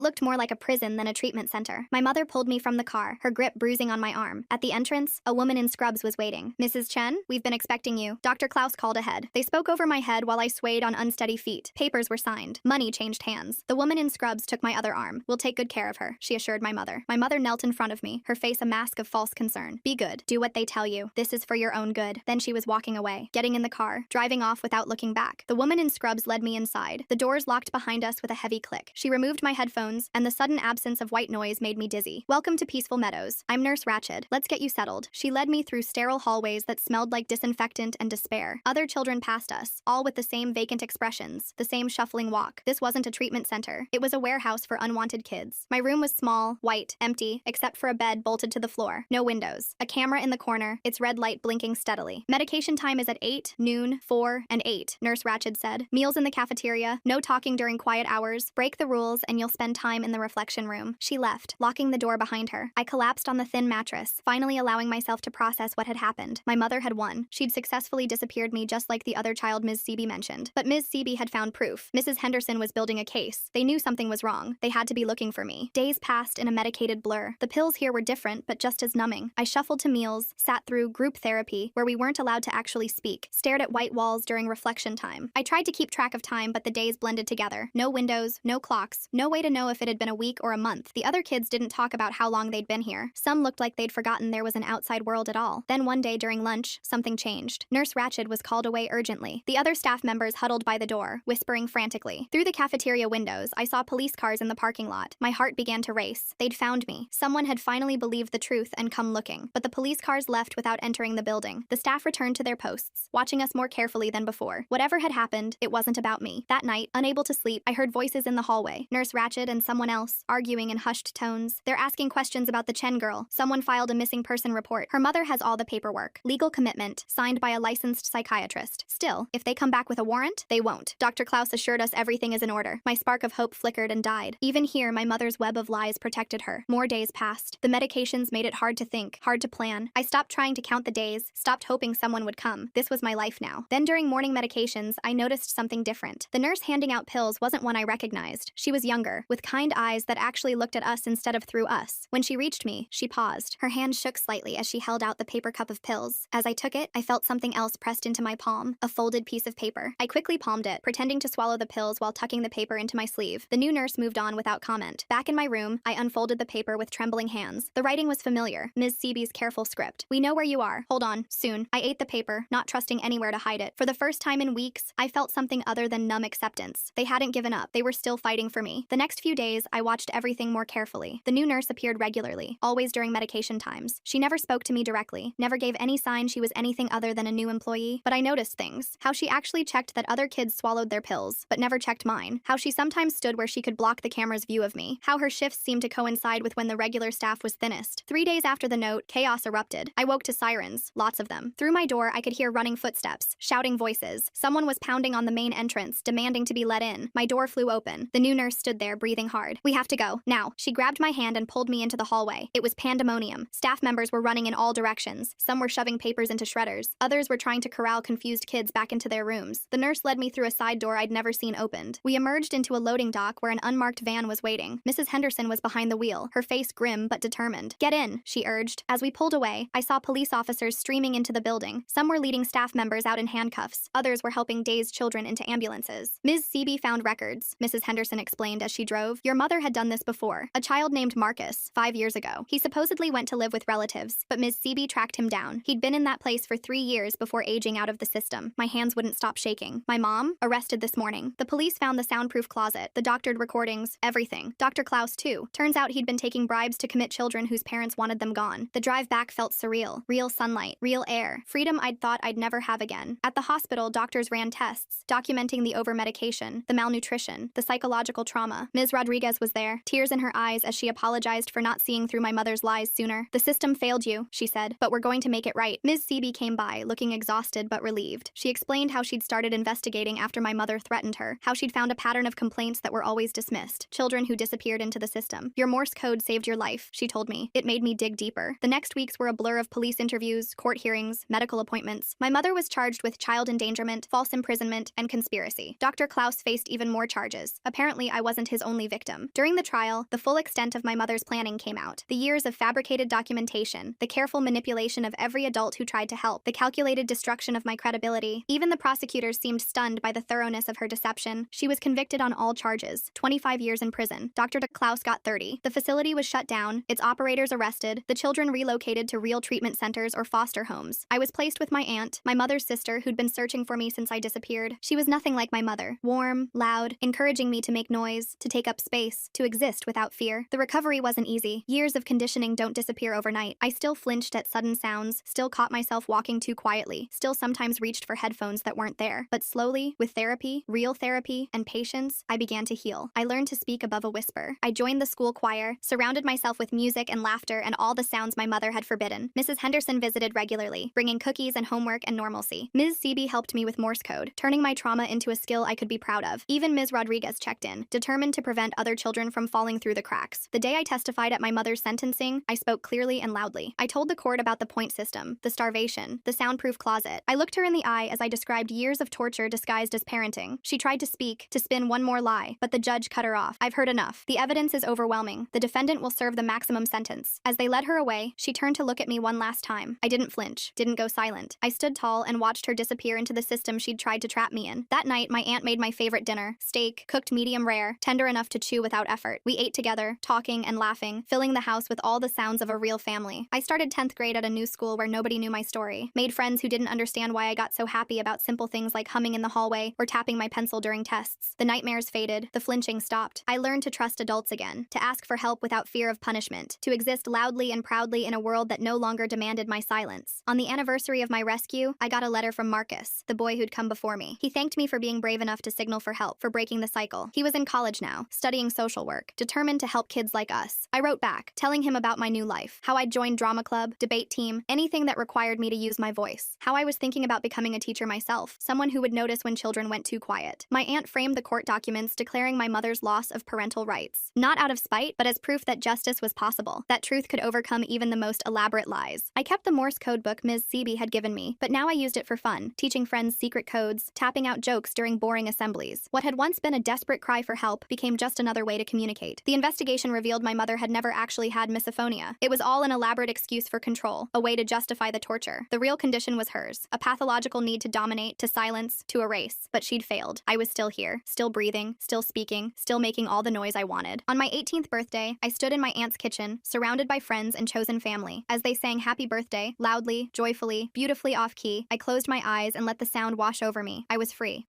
looked more like a prison than a treatment center. My mother pulled me from the car, her grip bruising on my arm. At the entrance, a woman in scrubs was waiting. "Mrs. Chen, we've been expecting you." Dr. Klaus called ahead. They spoke over my head while I swayed on unsteady feet. Papers were signed. Money changed hands. The woman in scrubs took my other arm. "We'll take good care of her," she assured my mother. My mother knelt in front of me, her face a mask of false concern. "Be good. Do what they tell you. This is for your own good." Then she was walking away, getting in the car, driving off without looking back. The woman in scrubs led me inside. The doors locked behind us with a heavy click. She removed my headphones, and the sudden absence of white noise made me dizzy. "Welcome to Peaceful Meadows. I'm Nurse Ratched. Let's get you settled." She led me through sterile hallways that smelled like disinfectant and despair. Other children passed us, all with the same vacant expressions, the same shuffling walk. This wasn't a treatment center. It was a warehouse for unwanted kids. My room was small, white, empty, except for a bed bolted to the floor. No windows. A camera in the corner, its red light blinking steadily. "Medication time is at 8, noon, 4, and 8, Nurse Ratched said. "Meals in the cafeteria, no talking during quiet hours. Break the rules and you'll spend time in the reflection room." She left, locking the door behind her. I collapsed on the thin mattress, finally allowing myself to process what had happened. My mother had won. She'd successfully disappeared me just like the other child Ms. Seeby mentioned. But Ms. Seeby had found proof. Mrs. Henderson was building a case. They knew something was wrong. They had to be looking for me. Days passed in a medicated blur. The pills here were different, but just as numbing. I shuffled to meals, sat through group therapy, where we weren't allowed to actually speak, stared at white walls during reflection time. I tried to keep track of time, but the days blended together. No windows, no clocks, no way to know if it had been a week or a month. The other kids didn't talk about how long they'd been here. Some looked like they'd forgotten there was an outside world at all. Then one day during lunch, something changed. Nurse Ratched was called away urgently. The other staff members huddled by the door, whispering frantically. Through the cafeteria windows, I saw police cars in the parking lot. My heart began to race. They'd found me. Someone had finally believed the truth and come looking. But the police cars left without entering the building. The staff returned to their posts, watching us more carefully than before. Whatever had happened, it wasn't about me. That night, unable to sleep, I heard voices in the hallway. Nurse Ratched and someone else, arguing in hushed tones. They're asking questions about the Chen girl. Someone filed a missing person report. Her mother has all the paperwork. Legal commitment, signed by a licensed psychiatrist. Still, if they come back with a warrant, they won't. Dr. Klaus assured us everything is in order. My spark of hope flickered and died. Even here, my mother's web of lies protected her. More days passed. The medications made it hard to think, hard to plan. I stopped trying to count the days, stopped hoping someone would come. This was my life now. Then during morning medications, I noticed something different. The nurse handing out pills wasn't one I recognized. She was younger, with kind eyes that actually looked at us instead of through us. When she reached me, she paused. Her hand shook slightly as she held out the paper cup of pills. As I took it, I felt something else pressed into my palm, a folded piece of paper. I quickly palmed it, pretending to swallow the pills while tucking the paper into my sleeve. The new nurse moved on without comment. Back in my room, I unfolded the paper with trembling hands. The writing was familiar, Ms. Seeby's careful script. "We know where you are. Hold on, soon." I ate the paper, not trusting anywhere to hide it. For the first time in weeks, I felt something other than numb acceptance. They hadn't given up. They were still fighting for me. The next few days, I watched everything more carefully. The new nurse appeared regularly, always during medication times. She never spoke to me directly, never gave any sign she was anything other than a new employee. But I noticed things. How she actually checked that other kids swallowed their pills, but never checked mine. How she sometimes stood where she could block the camera's view of me. How her shifts seemed to coincide with when the regular staff was thinnest. 3 days after the note, chaos erupted. I woke to sirens, lots of them. Through my door, I could hear running footsteps, shouting voices. Someone was pounding on the main entrance, demanding to be let in. My door flew open. The new nurse stood there, breathing hard. "We have to go, now." She grabbed my hand and pulled me into the hallway. It was pandemonium. Staff members were running in all directions. Some were shoving papers into shredders. Others were trying to corral confused kids back into their rooms. The nurse led me through a side door I'd never seen opened. We emerged into a loading dock where an unmarked van was waiting. Mrs. Henderson was behind the wheel, her face grim but determined. "Get in," she urged. As we pulled away, I saw police officers streaming into the building. Some were leading staff members out in handcuffs. Others were helping dazed children into ambulances. "Ms. Seeby found records," Mrs. Henderson explained as she drove. "Your mother had done this before. A child named Marcus, 5 years ago. He supposedly went to live with relatives, but Ms. Seeby tracked him down. He'd been in that place for 3 years before aging out of the system." My hands wouldn't stop shaking. "My mom? Arrested this morning. The police found the soundproof closet, the doctored recordings, everything. Dr. Klaus, too. Turns out he'd been taking bribes to commit children whose parents wanted them gone. The drive back felt surreal. Real sunlight, real air, freedom I'd thought I'd never have again. At the hospital, doctors ran tests, documenting the over-medication, the malnutrition, the psychological trauma. Ms. Rodriguez was there, tears in her eyes as she apologized for not seeing through my mother's lies sooner. "The system failed you," she said, "but we're going to make it right." Ms. Seeby came by, looking exhausted but relieved. She explained how she'd started investigating after my mother threatened her, how she'd found a pattern of complaints that were always dismissed, children who disappeared into the system. "Your Morse code saved your life," she told me. It made me dig deeper. The next weeks were a blur of police interviews, court hearings, medical appointments. My mother was charged with child endangerment, false imprisonment, and conspiracy. Dr. Klaus faced even more charges. Apparently, I wasn't his only victim. During the trial, the full extent of my mother's planning came out. The years of fabricated documentation, the careful manipulation of every adult who tried to help, the calculated destruction of my credibility. Even the prosecutors seemed stunned by the thoroughness of her deception. She was convicted on all charges, 25 years in prison. Dr. Klaus got 30. The facility was shut down, its operators arrested, the children relocated to real treatment centers or foster homes. I was placed with my aunt, my mother's sister, who'd been searching for me since I disappeared. She was nothing like my mother. Warm, loud, encouraging me to make noise, to take up space, to exist without fear. The recovery wasn't easy. Years of conditioning don't disappear overnight. I still flinched at sudden sounds, still caught myself walking too quietly, still sometimes reached for headphones that weren't there. But slowly, with therapy, real therapy, and patience, I began to heal. I learned to speak above a whisper. I joined the school choir, surrounded myself with music and laughter and all the sounds my mother had forbidden. Mrs. Henderson visited regularly, bringing cookies and homework and normalcy. Ms. Seaby helped me with Morse code, turning my trauma into a skill I could be proud of. Even Ms. Rodriguez checked in, determined to prevent other children from falling through the cracks. The day I testified at my mother's sentencing, I spoke clearly and loudly. I told the court about the point system, the starvation, the soundproof closet. I looked her in the eye as I described years of torture disguised as parenting. She tried to speak, to spin one more lie, but the judge cut her off. I've heard enough. The evidence is overwhelming. The defendant will serve the maximum sentence. As they led her away, she turned to look at me one last time. I didn't flinch, didn't go silent. I stood tall and watched her disappear into the system she'd tried to trap me in. That night, my aunt made my favorite dinner, steak, cooked medium rare, tender enough to chew without effort. We ate together, talking and laughing, filling the house with all the sounds of a real family. I started 10th grade at a new school where nobody knew my story, made friends who didn't understand why I got so happy about simple things like humming in the hallway or tapping my pencil during tests. The nightmares faded, the flinching stopped. I learned to trust adults again, to ask for help without fear of punishment, to exist loudly and proudly in a world that no longer demanded my silence. On the anniversary of my rescue, I got a letter from Marcus, the boy who'd come before me. He thanked me for being brave enough to signal for help, for breaking the cycle. He was in college now, studying social work, determined to help kids like us. I wrote back, telling him about my new life, how I'd joined drama club, debate team, anything that required me to use my voice, how I was thinking about becoming a teacher myself, someone who would notice when children went too quiet. My aunt framed the court documents declaring my mother's loss of parental rights, not out of spite, but as proof that justice was possible, that truth could overcome even the most elaborate lies. I kept the Morse code book Ms. Seaby had given me, but now I used it for fun, teaching friends secret codes, tapping out jokes during boring assemblies. What had once been a desperate cry for help became just another way to communicate. The investigation revealed my mother had never actually had misophonia. It was all an elaborate excuse for control, a way to justify the torture. The real condition was hers, a pathological need to dominate, to silence, to erase. But she'd failed. I was still here, still breathing, still speaking, still making all the noise I wanted. On my 18th birthday, I stood in my aunt's kitchen, surrounded by friends and chosen family. As they sang happy birthday, loudly, joyfully, beautifully off-key, I closed my eyes and let the sound wash over me. I was free.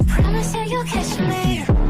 Promise that you'll catch me.